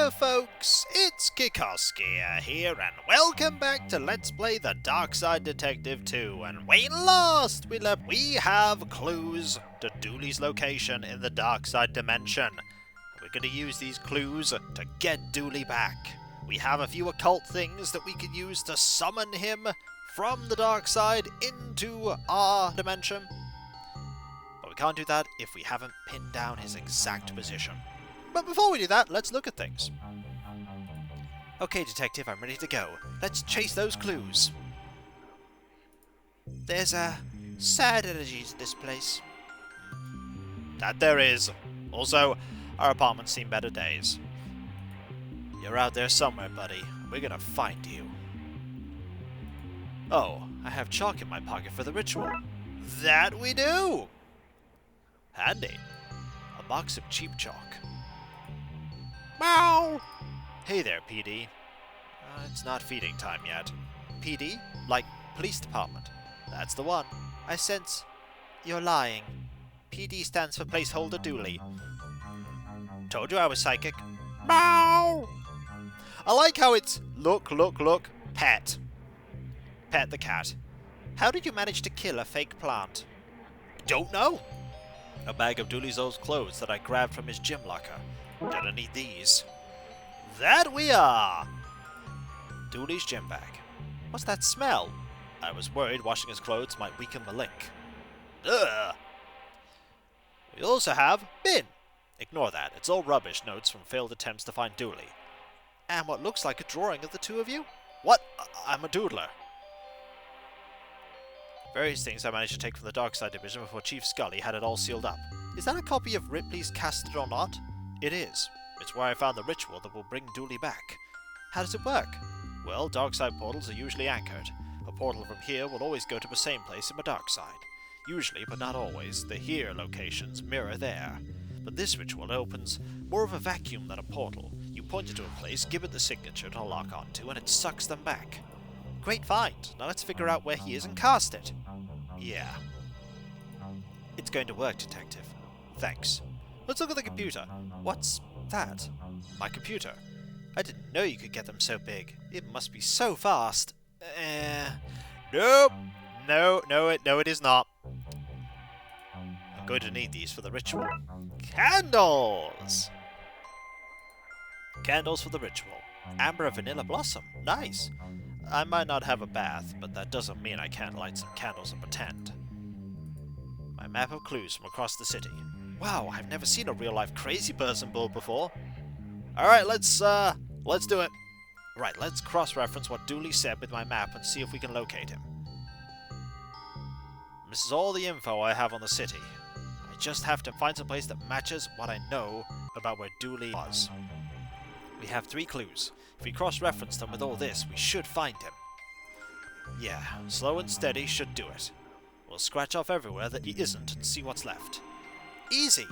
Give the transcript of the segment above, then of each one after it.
there folks, it's Kikoskia here and welcome back to Let's Play the Darkside Detective 2, and when last we left we have clues to Dooley's location in the Darkside dimension. We're going to use these clues to get Dooley back. We have a few occult things that we can use to summon him from the Darkside into our dimension. But we can't do that if we haven't pinned down his exact position. But before we do that, let's look at things. Okay, detective, I'm ready to go. Let's chase those clues. There's a sad energy to this place. That there is. Also, our apartment's seen better days. You're out there somewhere, buddy. We're gonna find you. Oh, I have chalk in my pocket for the ritual. That we do! Handy. A box of cheap chalk. Meow! Hey there, PD. It's not feeding time yet. PD? Like police department. That's the one. I sense you're lying. PD stands for placeholder Dooley. Told you I was psychic. Meow! I like how it's look, pet. Pet the cat. How did you manage to kill a fake plant? Don't know. A bag of Dooley's old clothes that I grabbed from his gym locker. Gonna need these. That we are! Dooley's gym bag. What's that smell? I was worried washing his clothes might weaken the link. Ugh! We also have bin. Ignore that. It's all rubbish notes from failed attempts to find Dooley. And what looks like a drawing of the two of you? What? I'm a doodler. Various things I managed to take from the Darkside division before Chief Scully had it all sealed up. Is that a copy of Ripley's Cast It or Not? It is. It's where I found the ritual that will bring Dooley back. How does it work? Well, Darkside portals are usually anchored. A portal from here will always go to the same place in the Darkside. Usually, but not always, the here locations mirror there. But this ritual opens more of a vacuum than a portal. You point it to a place, give it the signature to lock onto, and it sucks them back. Great find. Now let's figure out where he is and cast it. Yeah. It's going to work, detective. Thanks. Let's look at the computer. What's that? My computer. I didn't know you could get them so big. It must be so fast. Nope. No, it is not. I'm going to need these for the ritual. Candles! Candles for the ritual. Amber and vanilla blossom. Nice. I might not have a bath, but that doesn't mean I can't light some candles and pretend. My map of clues from across the city. Wow, I've never seen a real-life crazy person build before. Alright, let's do it. Right, let's cross-reference what Dooley said with my map and see if we can locate him. This is all the info I have on the city. I just have to find some place that matches what I know about where Dooley was. We have 3 clues. If we cross-reference them with all this, we should find him. Yeah, slow and steady should do it. We'll scratch off everywhere that he isn't and see what's left. Easy!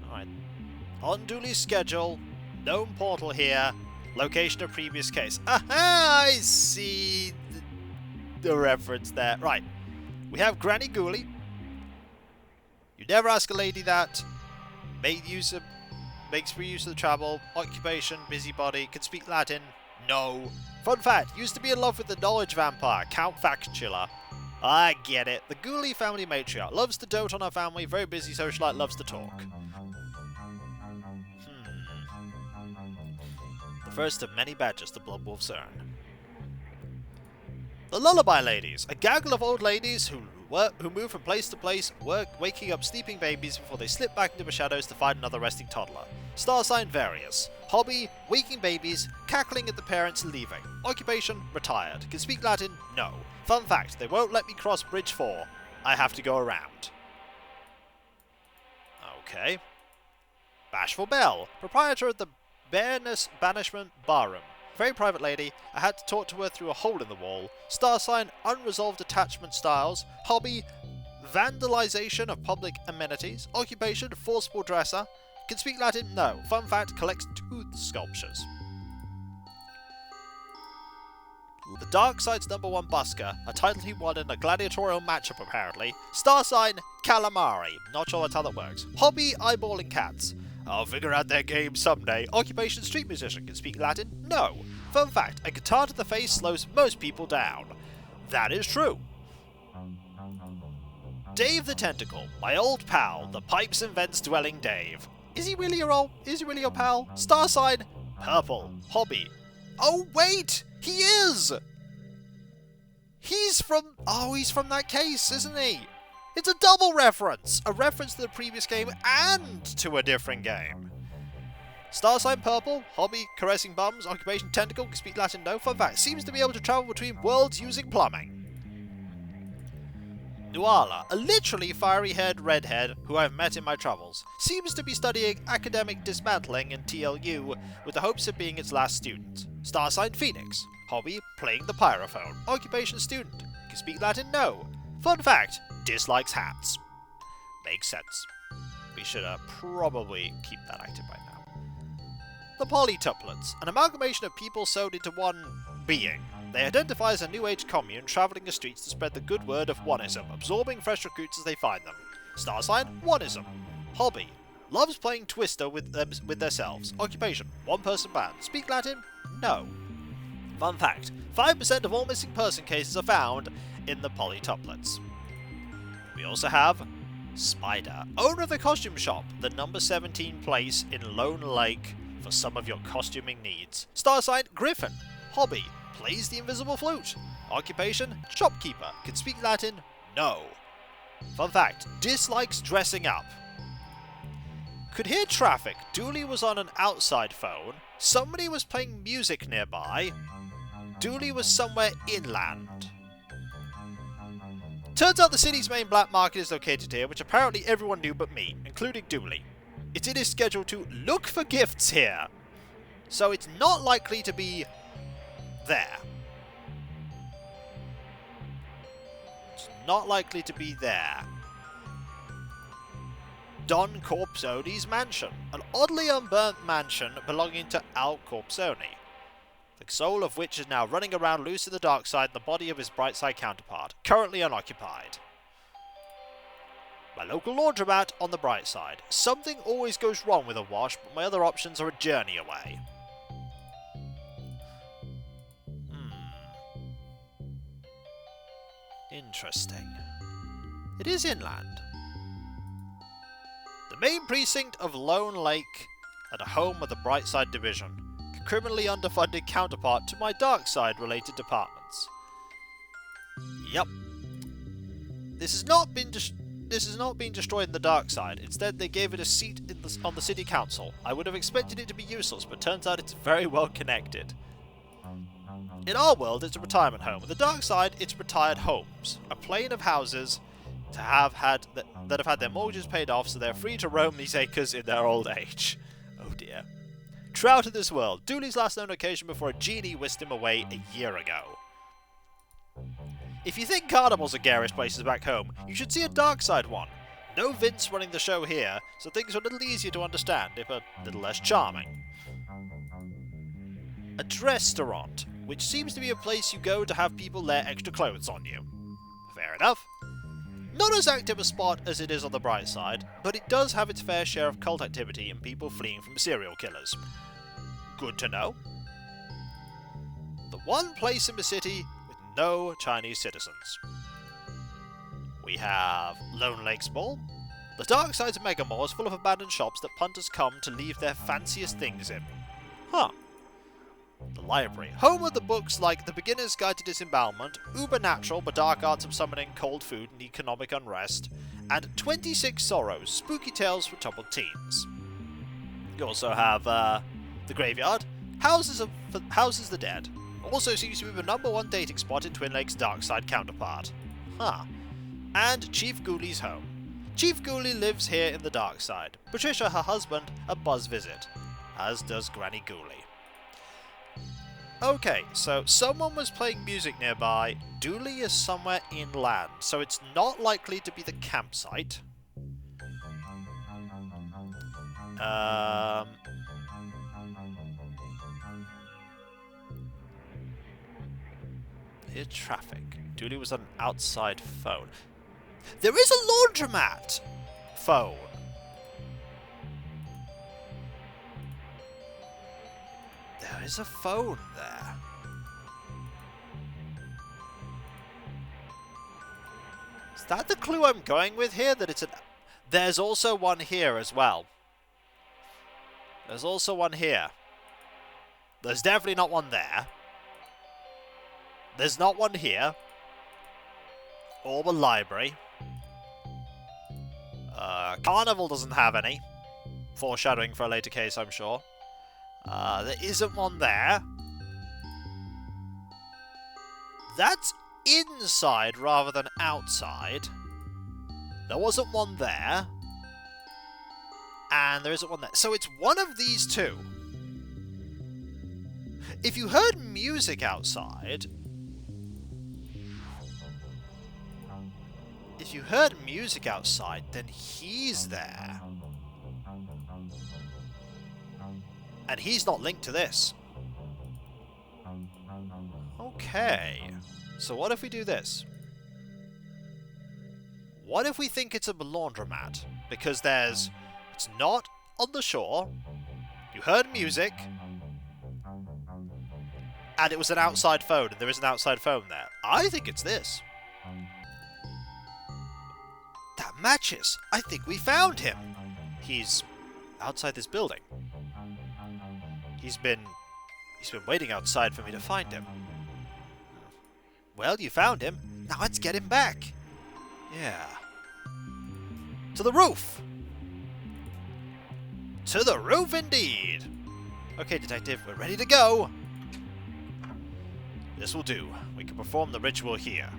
Alright. On Dooley's schedule, known portal here, location of previous case. Aha! I see the reference there. Right. We have Granny Dooley. You never ask a lady that. Makes free use of the travel. Occupation, busybody. Can speak Latin. No. Fun fact, used to be in love with the knowledge vampire, Count Factula. I get it. The Dooley family matriarch. Loves to dote on her family, very busy socialite, loves to talk. The first of many badges the Blood Wolves earn. The Lullaby Ladies. A gaggle of old ladies who move from place to place, waking up sleeping babies before they slip back into the shadows to find another resting toddler. Star sign various. Hobby, waking babies, cackling at the parents leaving. Occupation, retired. Can speak Latin? No. Fun fact, they won't let me cross Bridge 4. I have to go around. Okay. Bashful Belle, proprietor of the Banishment Barroom. Very private lady. I had to talk to her through a hole in the wall. Star sign, unresolved attachment styles. Hobby, vandalization of public amenities. Occupation, forcible dresser. Can speak Latin? No. Fun fact, collects tooth sculptures. The Darkside's #1 busker, a title he won in a gladiatorial matchup apparently. Star sign, calamari. Not sure that's how that works. Hobby, eyeballing cats. I'll figure out their game someday. Occupation street musician. Can speak Latin? No. Fun fact, a guitar to the face slows most people down. That is true. Dave the Tentacle, my old pal, the pipes and vents dwelling Dave. Is he really your pal? Star sign? Purple. Hobby. Oh wait! He is! He's from that case, isn't he? It's a double reference! A reference to the previous game and to a different game. Star sign purple, hobby caressing bums, occupation tentacle, can speak Latin no, fun fact, seems to be able to travel between worlds using plumbing. Nuala, a literally fiery-haired redhead who I've met in my travels, seems to be studying academic dismantling in TLU with the hopes of being its last student. Star sign Phoenix, hobby playing the pyrophone, occupation student, can speak Latin no. Fun fact, dislikes hats. Makes sense. We should probably keep that active right now. The polytuplets, an amalgamation of people sewed into one being. They identify as a New Age commune travelling the streets to spread the good word of oneism, absorbing fresh recruits as they find them. Star sign, oneism. Hobby, loves playing Twister with themselves. Occupation, one-person band. Speak Latin? No. Fun fact, 5% of all missing person cases are found in the polytuplets. We also have Spider, owner of the costume shop, the number 17 place in Lone Lake for some of your costuming needs. Star sign, Griffin. Hobby, plays the invisible flute. Occupation, shopkeeper. Can speak Latin? No. Fun fact, dislikes dressing up. Could hear traffic. Dooley was on an outside phone. Somebody was playing music nearby. Dooley was somewhere inland. Turns out the city's main black market is located here, which apparently everyone knew but me, including Dooley. It's in his schedule to look for gifts here. So it's not likely to be there. It's not likely to be there. Don Corpsoni's mansion, an oddly unburnt mansion belonging to Al Corpsoni, the soul of which is now running around loose in the dark side in the body of his Brightside counterpart, currently unoccupied. My local laundromat on the bright side. Something always goes wrong with a wash, but my other options are a journey away. Interesting. It is inland. The main precinct of Lone Lake and a home of the Brightside division, a criminally underfunded counterpart to my Darkside related departments. Yep. This has not been destroyed in the Darkside. Instead, they gave it a seat on the city council. I would have expected it to be useless, but turns out it's very well connected. In our world, it's a retirement home. In the Darkside, it's retired homes, a plain of houses that have had their mortgages paid off, so they're free to roam these acres in their old age. Oh dear. True out of this world. Dooley's last known occasion before a genie whisked him away a year ago. If you think carnivals are garish places back home, you should see a Darkside one. No Vince running the show here, so things are a little easier to understand, if a little less charming. A restaurant, which seems to be a place you go to have people layer extra clothes on you. Fair enough. Not as active a spot as it is on the bright side, but it does have its fair share of cult activity and people fleeing from serial killers. Good to know. The one place in the city with no Chinese citizens. We have Lone Lake's Mall. The dark side's mega mall is full of abandoned shops that punters come to leave their fanciest things in. Huh. The library, home of the books like The Beginner's Guide to Disembowelment, Uber Natural, The Dark Arts of Summoning Cold Food and Economic Unrest, and 26 Sorrows, Spooky Tales for Troubled Teens. You also have the Graveyard, Houses the Dead. Also seems to be the #1 dating spot in Twin Lakes' Darkside counterpart. Huh. And Chief Ghouli's home. Chief Ghoulie lives here in the Darkside. Patricia, her husband, a buzz visit, as does Granny Ghoulie. Okay, so someone was playing music nearby. Dooley is somewhere inland, so it's not likely to be the campsite. Here's traffic. Dooley was on an outside phone. There is a laundromat phone. is a phone there. Is that the clue I'm going with here? That it's an... There's also one here as well. There's also one here. There's definitely not one there. There's not one here. Or the library. Carnival doesn't have any. Foreshadowing for a later case, I'm sure. There isn't one there. That's inside rather than outside. There wasn't one there. And there isn't one there. So it's one of these two. If you heard music outside... If you heard music outside, then he's there. And he's not linked to this. Okay. So what if we do this? What if we think it's a laundromat? Because there's... It's not on the shore. You heard music. And it was an outside phone, and there is an outside phone there. I think it's this. That matches. I think we found him. He's outside this building. He's been waiting outside for me to find him. Well, you found him. Now let's get him back. Yeah. To the roof! To the roof indeed! Okay, detective, we're ready to go! This will do. We can perform the ritual here.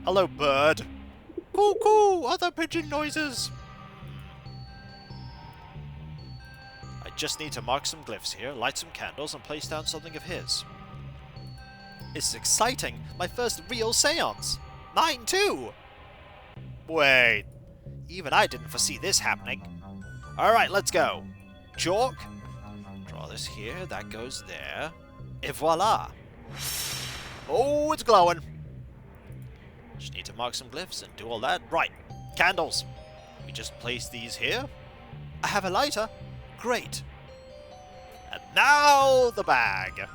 Hello, bird. Cuckoo! Other pigeon noises! I just need to mark some glyphs here, light some candles, and place down something of his. This is exciting! My first real seance! Mine too! Wait. Even I didn't foresee this happening. Alright, let's go. Chalk. Draw this here, that goes there. Et voila! Oh, it's glowing! Just need to mark some glyphs and do all that. Right, candles. We just place these here. I have a lighter. Great. And now the bag.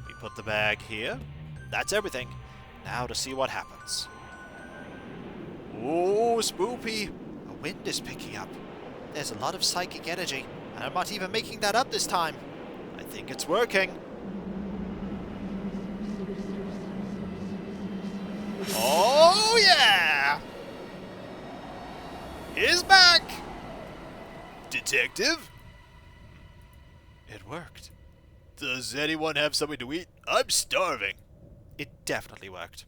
We put the bag here. That's everything. Now to see what happens. Oh, spoopy. The wind is picking up. There's a lot of psychic energy, and I'm not even making that up this time. I think it's working. Oh, yeah! He's back! Detective? It worked. Does anyone have something to eat? I'm starving. It definitely worked.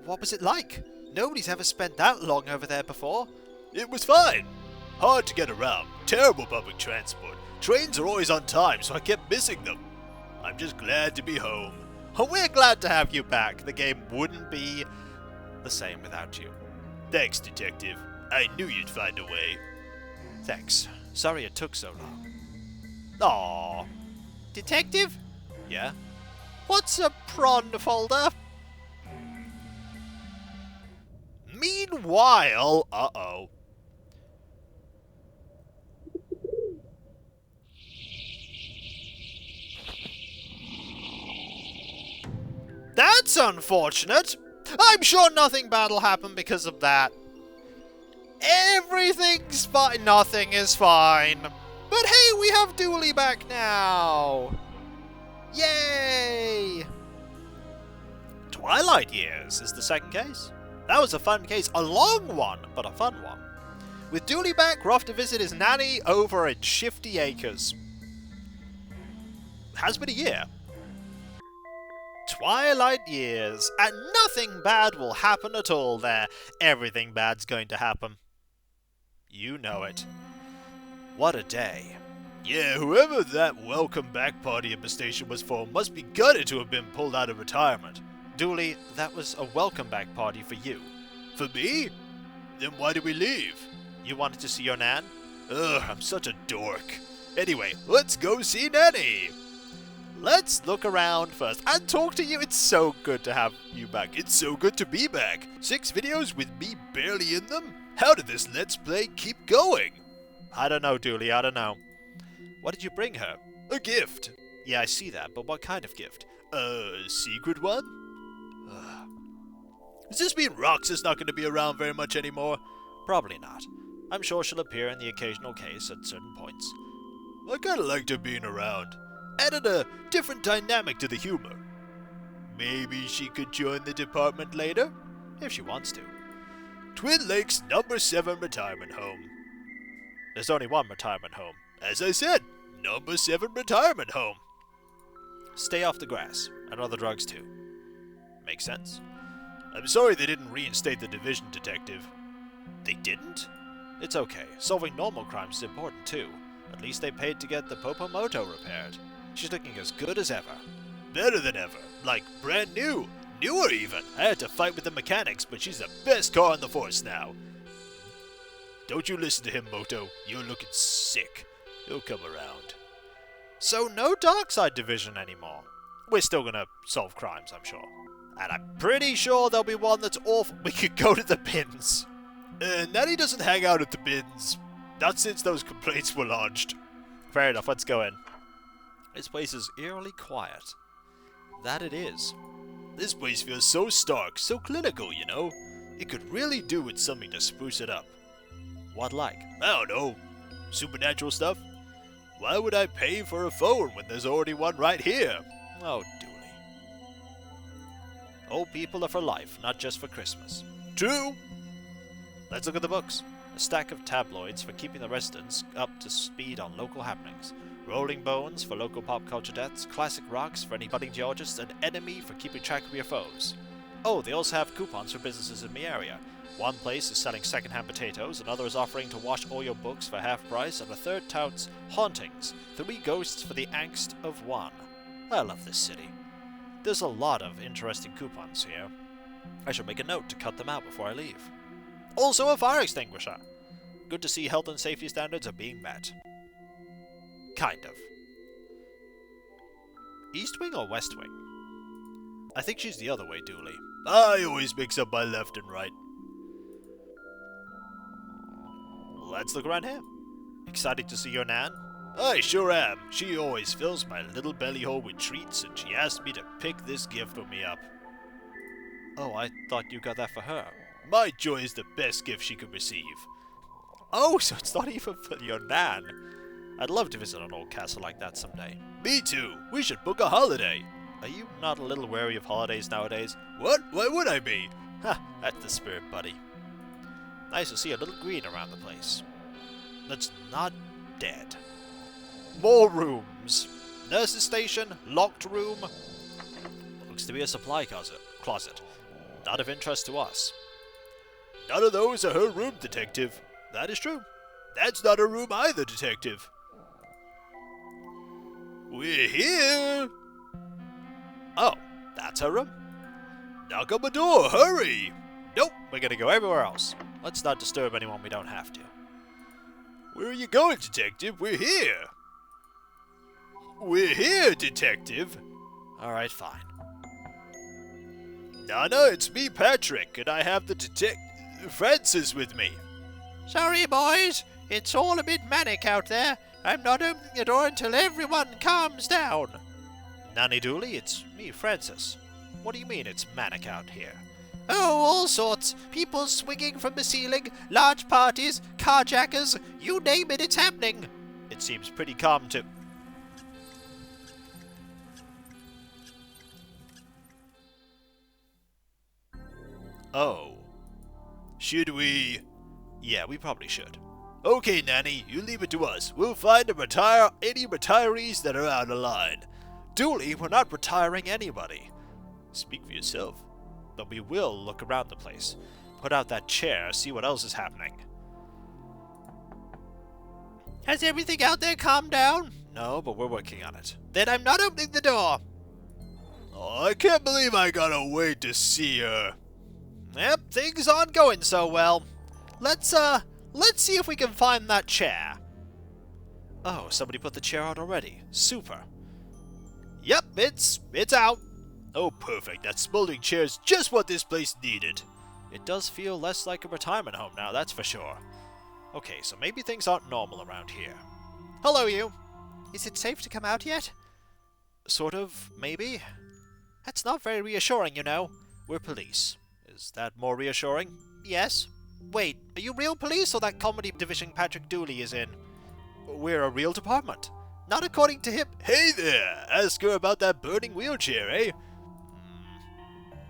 What was it like? Nobody's ever spent that long over there before. It was fine. Hard to get around. Terrible public transport. Trains are always on time, so I kept missing them. I'm just glad to be home. Oh, we're glad to have you back. The game wouldn't be the same without you. Thanks, Detective. I knew you'd find a way. Thanks. Sorry it took so long. Aww. Detective? Yeah? What's a prawn folder? Meanwhile... Uh-oh. That's unfortunate. I'm sure nothing bad'll happen because of that. Everything's fine. Nothing is fine. But hey, we have Dooley back now. Yay! Twilight Years is the second case. That was a fun case. A long one, but a fun one. With Dooley back, we're off to visit his nanny over at Shifty Acres. Has been a year. Twilight Years, and nothing bad will happen at all there. Everything bad's going to happen. You know it. What a day. Yeah, whoever that welcome back party at the station was for must be gutted to have been pulled out of retirement. Dooley, that was a welcome back party for you. For me? Then why did we leave? You wanted to see your Nan? Ugh, I'm such a dork. Anyway, let's go see Nanny. Let's look around first and talk to you. It's so good to have you back. It's so good to be back. 6 videos with me barely in them? How did this Let's Play keep going? I don't know, Dooley, I don't know. What did you bring her? A gift. Yeah, I see that, but what kind of gift? A secret one? Does this mean Raxa's not going to be around very much anymore? Probably not. I'm sure she'll appear in the occasional case at certain points. I kinda liked her being around. Added a different dynamic to the humor. Maybe she could join the department later? If she wants to. Twin Lakes number 7 retirement home. There's only one retirement home. As I said, number 7 retirement home. Stay off the grass, and other drugs too. Makes sense. I'm sorry they didn't reinstate the division detective. They didn't? It's okay. Solving normal crimes is important too. At least they paid to get the Popomoto repaired. She's looking as good as ever. Better than ever. Like brand new. Newer even. I had to fight with the mechanics, but she's the best car on the force now. Don't you listen to him, Moto. You're looking sick. He'll come around. So no Darkside division anymore. We're still gonna solve crimes, I'm sure. And I'm pretty sure there'll be one that's awful. We could go to the bins. Nanny doesn't hang out at the bins. Not since those complaints were lodged. Fair enough, let's go in. This place is eerily quiet. That it is. This place feels so stark, so clinical, you know? It could really do with something to spruce it up. What like? I don't know. Supernatural stuff? Why would I pay for a phone when there's already one right here? Oh, Dooley. Old people are for life, not just for Christmas. True! Let's look at the books. A stack of tabloids for keeping the residents up to speed on local happenings. Rolling Bones for local pop culture deaths. Classic Rocks for any budding geologists. And Enemy for keeping track of your foes. Oh, they also have coupons for businesses in the area. One place is selling second-hand potatoes, another is offering to wash all your books for half price, and a third touts hauntings. 3 ghosts for the angst of 1. I love this city. There's a lot of interesting coupons here. I should make a note to cut them out before I leave. Also a fire extinguisher. Good to see health and safety standards are being met. Kind of. East Wing or West Wing? I think she's the other way, Dooley. I always mix up my left and right. Let's look around here. Excited to see your Nan? I sure am. She always fills my little belly hole with treats, and she asked me to pick this gift for me up. Oh, I thought you got that for her. My joy is the best gift she could receive. Oh, so it's not even for your Nan. I'd love to visit an old castle like that someday. Me too. We should book a holiday. Are you not a little wary of holidays nowadays? What? Why would I be? Ha, that's the spirit, buddy. Nice to see a little green around the place. That's not dead. More rooms. Nurse's station, locked room. Looks to be a supply closet. Not of interest to us. None of those are her room, Detective. That is true. That's not her room either, Detective. We're here. Oh, that's her room? Knock on the door, hurry! Nope, we're gonna go everywhere else. Let's not disturb anyone we don't have to. Where are you going, Detective? We're here! We're here, Detective! Alright, fine. Nana, it's me, Patrick, and I have the Francis with me. Sorry, boys. It's all a bit manic out there. I'm not opening the door until everyone calms down. Nanny Dooley, it's me, Francis. What do you mean it's manic out here? Oh, all sorts. People swinging from the ceiling, large parties, carjackers, you name it, it's happening. It seems pretty calm to... Oh. Should we... Yeah, we probably should. Okay, Nanny, you leave it to us. We'll find and retire any retirees that are out of line. Dooley, we're not retiring anybody. Speak for yourself. But we will look around the place. Put out that chair, see what else is happening. Has everything out there calmed down? No, but we're working on it. Then I'm not opening the door. Oh, I can't believe I gotta wait to see her. Yep, things aren't going so well. Let's see if we can find that chair. Oh, somebody put the chair out already. Super. Yep, it's out. Oh, perfect. That smoldering chair's just what this place needed. It does feel less like a retirement home now, that's for sure. Okay, so maybe things aren't normal around here. Hello, you. Is it safe to come out yet? Sort of, maybe. That's not very reassuring, you know. We're police. Is that more reassuring? Yes. Wait, are you real police or that comedy division Patrick Dooley is in? We're a real department. Not according to him. Hey there! Ask her about that burning wheelchair, eh?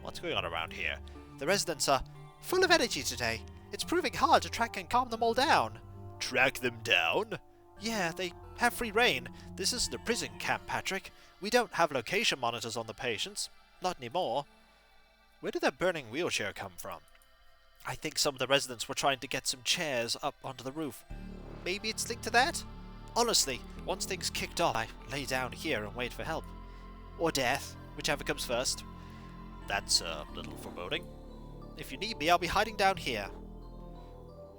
What's going on around here? The residents are full of energy today. It's proving hard to track and calm them all down. Track them down? Yeah, they have free reign. This isn't a prison camp, Patrick. We don't have location monitors on the patients. Not anymore. Where did that burning wheelchair come from? I think some of the residents were trying to get some chairs up onto the roof. Maybe it's linked to that? Honestly, once things kicked off, I lay down here and wait for help. Or death, whichever comes first. That's a little foreboding. If you need me, I'll be hiding down here.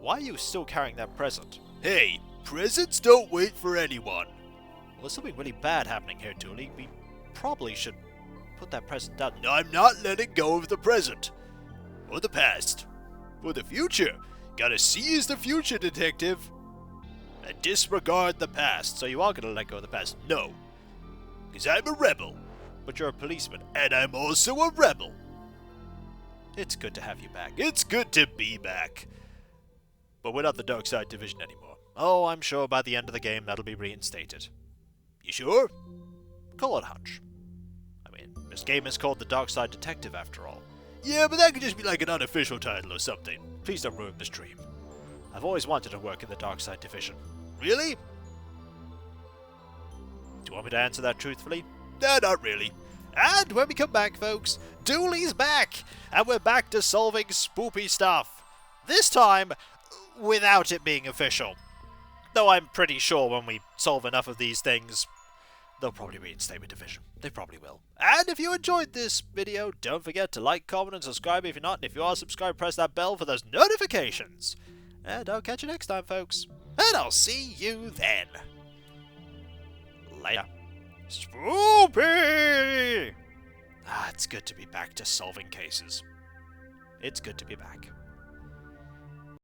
Why are you still carrying that present? Hey, presents don't wait for anyone. Well, there's something really bad happening here, Dooley. We probably should put that present down. I'm not letting go of the present. Or the past. Or the future. Gotta seize the future, detective. And disregard the past. So you are gonna let go of the past? No. Because I'm a rebel. But you're a policeman. And I'm also a rebel. It's good to have you back. It's good to be back. But we're not the Darkside division anymore. Oh, I'm sure by the end of the game that'll be reinstated. You sure? Call it a hunch. I mean, this game is called the Darkside Detective after all. Yeah, but that could just be like an unofficial title or something. Please don't ruin this dream. I've always wanted to work in the Darkside division. Really? Do you want me to answer that truthfully? No, not really. And when we come back, folks, Dooley's back! And we're back to solving spoopy stuff. This time, without it being official. Though I'm pretty sure when we solve enough of these things, they'll probably reinstate my division. They probably will. And if you enjoyed this video, don't forget to like, comment, and subscribe if you're not. And if you are subscribed, press that bell for those notifications. And I'll catch you next time, folks. And I'll see you then. Later. Spoopy! It's good to be back to solving cases. It's good to be back.